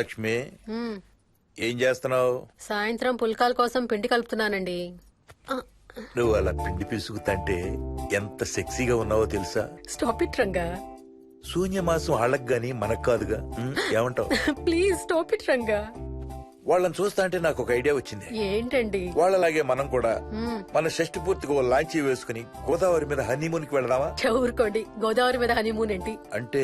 లక్ష్మి ఏం చేస్తున్నావు? సాయంత్రం పుల్కాల కోసం పిండి కలుపుతున్నానండి. నువ్వు అలా పిండి పిసుకుతంటే ఎంత సెక్సీగా ఉన్నావో తెలుసా? Stop it Ranga. శూన్యమాసం వాళ్ళకి గాని మనకు కాదుగా. ఏమంటావు? Please stop it Ranga. వాళ్ళని చూస్తా అంటే నాకు ఒక ఐడియా వచ్చింది. ఏంటండి? వాళ్ళలాగే మనం కూడా మన షష్టి పూర్తిగా ఓ లాంచీ వేసుకుని గోదావరి మీద హనీమూన్ కి వెళదామా? ఊరుకోండి, గోదావరి మీద హనీమూన్ ఏంటి? అంటే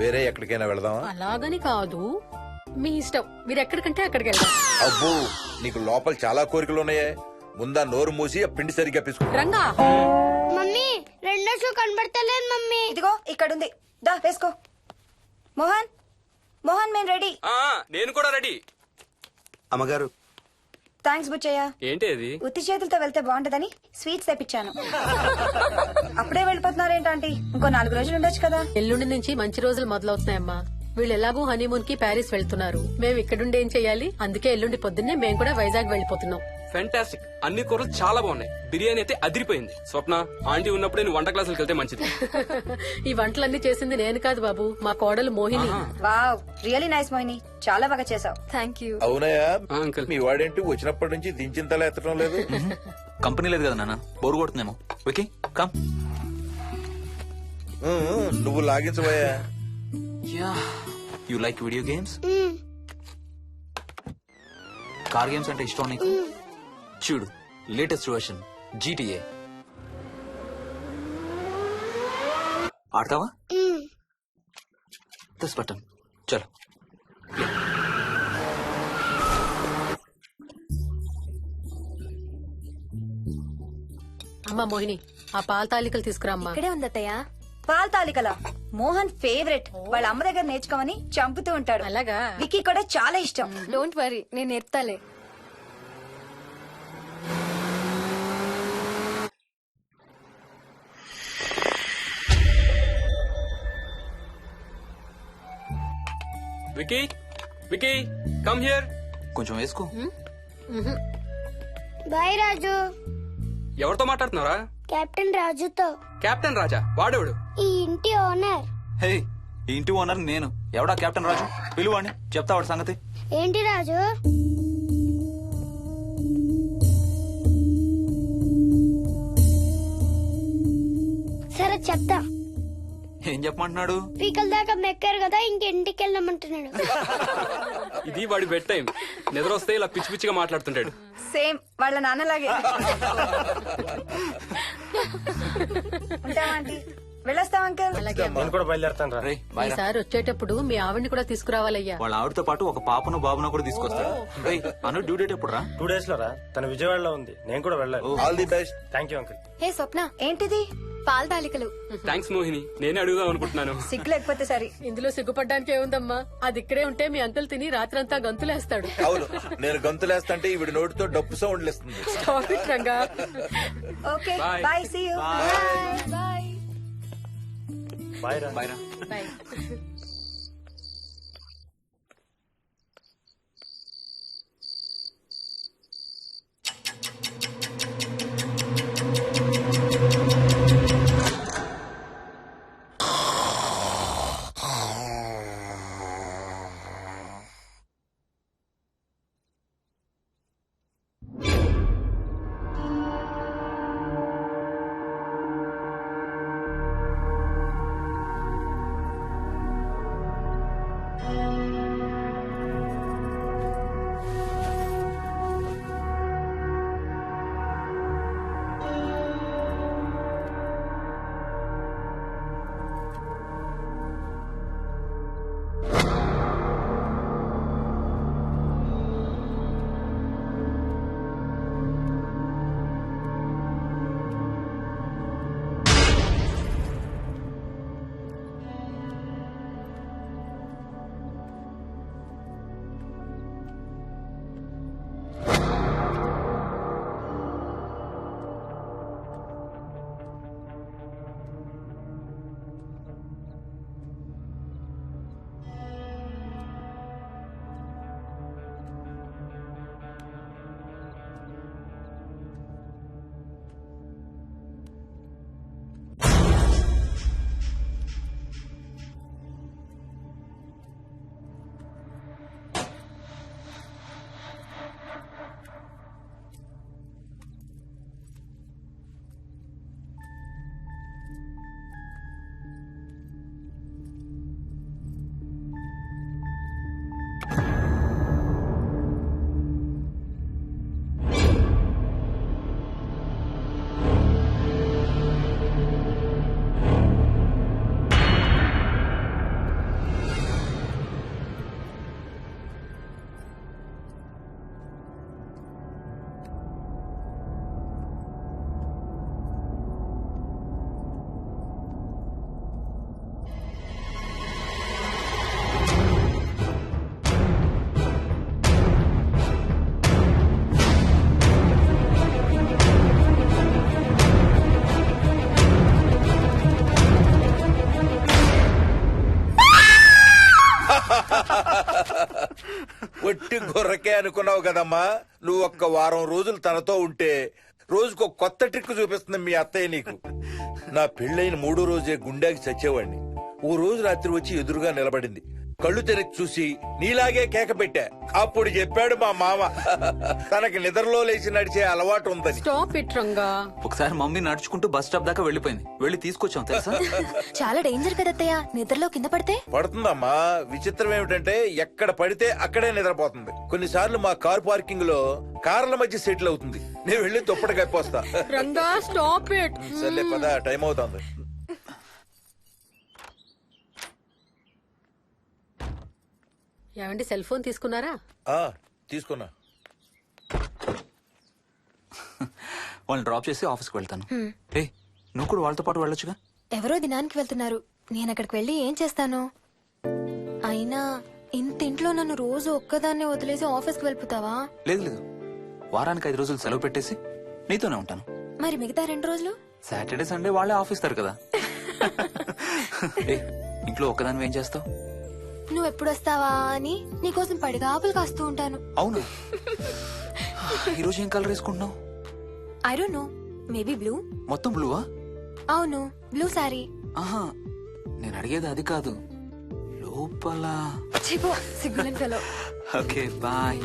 వేరే ఎక్కడికైనా వెళదామా? అలాగని కాదు, మీ ఇష్టం. మీరు ఎక్కడికంటే అక్కడికి వెళ్దాం. అబ్బో, నీకు లోపల చాలా కోరికలు ఉన్నాయే. ముందా నోరు మూసి ఆ పిండి సరిగ్గా పిసుకు. రంగా. మమ్మీ రెండో షూ కనబడతలేదు మమ్మీ. ఇదిగో ఇక్కడుంది, దా వేసుకో. మోహన్, మోహన్ మేము రెడీ. నేను కూడా రెడీ. అమ్మగారు థ్యాంక్స్ బుచ్చయ్య. ఏంటి అది? ఉత్తి చేతులతో వెళ్తే బాగుంటదని స్వీట్స్ తెప్పించాను. అప్పుడే వెళ్ళిపోతున్నారేంటంటీ? ఇంకో 4 రోజులు ఉండొచ్చు కదా. ఎల్లుండి నుంచి మంచి రోజులు మొదలవుతున్నాయమ్మా. వీళ్ళు ఎలాగూ హనీమూన్ కి ప్యారిస్ వెళ్తున్నారు. మేము ఇక్కడుండి ఏం చెయ్యాలి? అందుకే ఎల్లుండి పొద్దున్నే మేము కూడా వైజాగ్ వెళ్ళిపోతున్నాం. ఫెంటాస్టిక్. అన్ని కూరలు చాలా బాగున్నాయి. బిర్యానీ అయితే అదిరిపోయింది. స్వప్న, ఆంటీ ఉన్నప్పుడే నువ్వు వంట క్లాసులకు వెళ్తే మంచిది. ఈ వంటలన్నీ చేసింది నేను కాదు బాబు, మా కోడలు Mohini. Wow, really nice Mohini, చాలా బాగా చేసావు. Thank you. అవునయ్యా, అంకుల్. మీ వాడేంటి వచ్చినప్పటి నుంచి దించింతలా ఎత్తడం లేదు? కంపెనీ లేదు కదా నాన్న, బోరు కొడుతుందేమో. Okay come. నువ్వు లాగించబోయా? Yeah, you like video games? Car games అంటే ఇష్టం నీకు? చూడు, లేటెస్ట్ వర్షన్ GTA. ఆడతావా? This button. చలో. అమ్మా మోహిని, ఆ పాల తాలికలు తీసుకురామ్మా. ఇక్కడే ఉందత్తయ్య. పాల్ తాలికల మోహన్ ఫేవరెట్. వాళ్ళ అమ్మ దగ్గర నేర్చుకోమని చంపుతూ ఉంటాడు. అలాగా? విక్కీ కూడా చాలా ఇష్టం. డోంట్ వరీ, నేను నేర్పుతాలే. Vicky, Vicky, come here. కొంచెం వేసుకో. బాయ్ రాజు. ఎవరితో మాట్లాడుతున్నారా? కెప్టెన్ రాజుతో. కెప్టెన్ రాజా? వాడేవాడు? ఈ ఇంటి ఓనర్. హే, ఈ ఇంటి ఓనర్ నేను. ఎవడా కెప్టెన్ రాజు? పిలువాడిని, చెప్తా వాడి సంగతి. ఏంటి రాజు? సరే చెప్తా. ఏం చెప్పమంటున్నాడు? పీకల దాకా మెక్కారు కదా, ఇంటికి వెళ్ళమంటున్నాడు. ఇది వాడి బెడ్ టైం. నిద్ర వస్తే ఇలా పిచ్చి పిచ్చిగా మాట్లాడుతుంటాడు. సేమ్ వాళ్ళ నాన్నలాగే. ఉంటామంటీ, వెళ్ళొస్తాం అంకల్. అలాగే అమ్మా. నేను కూడా బయలుదేరుతాను రా. రే బాయ్ రా. ఈసారి వచ్చేటప్పుడు మీ ఆవిడ్ని కూడా తీసుకురావాలయ్యా. వాళ్ళ ఆవిడతో పాటు ఒక పాపను బాబును కూడా తీసుకొస్తాడు. రేయ్, అను డ్యూ డేట్ ఎప్పుడు రా? 2 days లో రా. తన విజయవాడలో ఉంది, నేను కూడా వెళ్ళాలి. All the best. Thank you uncle. Hey Swapna, ఏంటిది? పాల తాలికలు. థ్యాంక్స్ మోహిని, నేనే అడుగుదాం అనుకుంటున్నాను. సిగ్గు లేకపోతే సరే. ఇందులో సిగ్గుపడ్డానికి ఏముందమ్మా? అది ఇక్కడే ఉంటే మీ అంకుల్ తిని రాత్రంతా గంతులేస్తాడు. అవును, నేను గంతులేస్తంటే ఈవిడ నోటితో డప్పు సౌండ్లు ఇస్తుంది. Stop it, Ranga. Okay Bye. Bye, see you. Bye. Bye రా. బాయ్ రా. Bye. వరకే అనుకున్నావు కదమ్మా. నువ్వు ఒక్క వారం రోజులు తనతో ఉంటే రోజుకో కొత్త ట్రిక్ చూపిస్తుంది మీ అత్తయ్య నీకు. నా పెళ్ళైన 3వ రోజే గుండెకి చచ్చేవాడిని. ఓ రోజు రాత్రి వచ్చి ఎదురుగా నిలబడింది. కళ్ళు తెరిచి చూసి నీలాగే కేక పెట్టా. అప్పుడు చెప్పాడు మా మామ తనకి నిద్రలో లేచి నడిచే అలవాటు ఉందని. Stop it Ranga. ఒకసారి మమ్మీ నడుచుకుంటూ బస్ స్టాప్ దాకా వెళ్ళిపోయింది. వెళ్ళి తీసుకొచ్చాం తెలుసా. చాలా డేంజర్ కదా అత్తయ్య, నిద్రలో కింద పడితే. పడుతుందమ్మా. విచిత్రం ఏమిటంటే ఎక్కడ పడితే అక్కడే నిద్రపోతుంది. కొన్నిసార్లు మా కార్ పార్కింగ్ లో కార్ల మధ్య సెటిల్ అవుతుంది. నేను వెళ్ళి దుప్పటి కప్పొస్తా. Ranga stop it. సర్లే పద, టైం అవుతుంది. ఏమండి సెల్ ఫోన్ తీసుకున్నారా? తీసుకున్నా. వాళ్ళని డ్రాప్ చేసి ఆఫీస్కి వెళ్తాను. ఏ నువ్వు కూడా వాళ్ళతో పాటు వెళ్ళొచ్చుగా. ఎవరో దినానికి వెళ్తున్నారు, నేను అక్కడికి వెళ్ళి ఏం చేస్తాను? అయినా ఇంత ఇంట్లో నన్ను రోజు ఒక్కదాన్నే వదిలేసి ఆఫీస్కి వెళ్ళిపోతావా? లేదు లేదు, వారానికి 5 రోజులు సెలవు పెట్టేసి నీతోనే ఉంటాను. మరి మిగతా 2 రోజులు? సాటర్డే సండే వాళ్ళే ఆఫీస్ తారు కదా. ఏ ఇంట్లో ఒక్కదాని ఏం చేస్తావు? నువ్వు ఎప్పుడు వస్తావా అని నీకోసం పడిగాపులు కాస్తూ ఉంటాను. అవును. ఈరోజు ఏం కలర్ వేసుకుంటున్నావు? I don't know, maybe blue. మొత్తం బ్లూవా? అవును, బ్లూ సారీ. ఆహా, నేను అడిగేది అది కాదు, లోపల. చిపో సిగ్గులేని ఫెలో. Okay bye.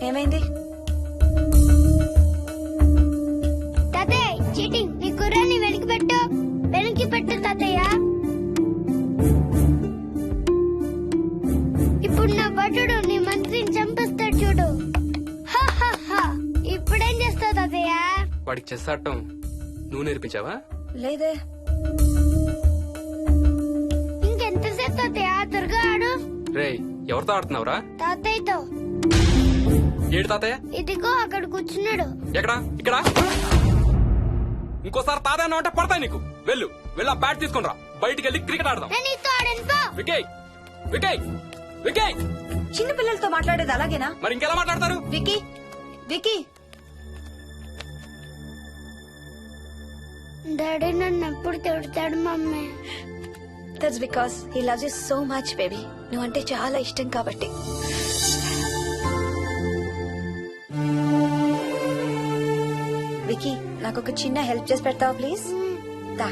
ఏమైంది? తాతయ్య చీటింగ్. నీ కుర్రాన్ని వెనక్కి పెట్టు, వెనక్కి పెట్టు తాతయ్య. ఇప్పుడు నా భటుడు నీ మంత్రిని చంపేస్తాడు చూడు. హా, హా, హా. ఇప్పుడేం చేస్తావు తాతయ్య? వాడికి చెస్ ఆడటం నువ్వు నేర్పించావా? లేదే. ఇంకెంతసేపు తాతయ్య? త్వరగా ఆడు. రేయ్ ఎవరితో ఆడుతున్నావురా? తాతయ్యతో. ఏడు తాతయ్య? ఇదిగో అక్కడ కూర్చున్నాడు. ఎక్కడా? ఇక్కడ. ఇంకోసారి తాతయ్య అన్నావు అంటే పడతాయి నీకు. వెళ్ళు వెళ్ళి ఆ బ్యాట్ తీసుకుని రా, బయటికి వెళ్ళి క్రికెట్ ఆడదాం. నేను నీతో ఆడను పో. వికయ్ వికయ్ వికయ్ చిన్న పిల్లలతో మాట్లాడేది అలాగేనా? మరి ఇంకెలా మాట్లాడతారు? వికీ వికీ డాడీ నన్ను ఎప్పుడు తిడతాడు mummy. That's because he loves you so much baby. నువ్వంటే చాలా ఇష్టం కాబట్టి. వికీ నాకు ఒక చిన్న హెల్ప్ చేసి పెడతావా ప్లీజ్? దా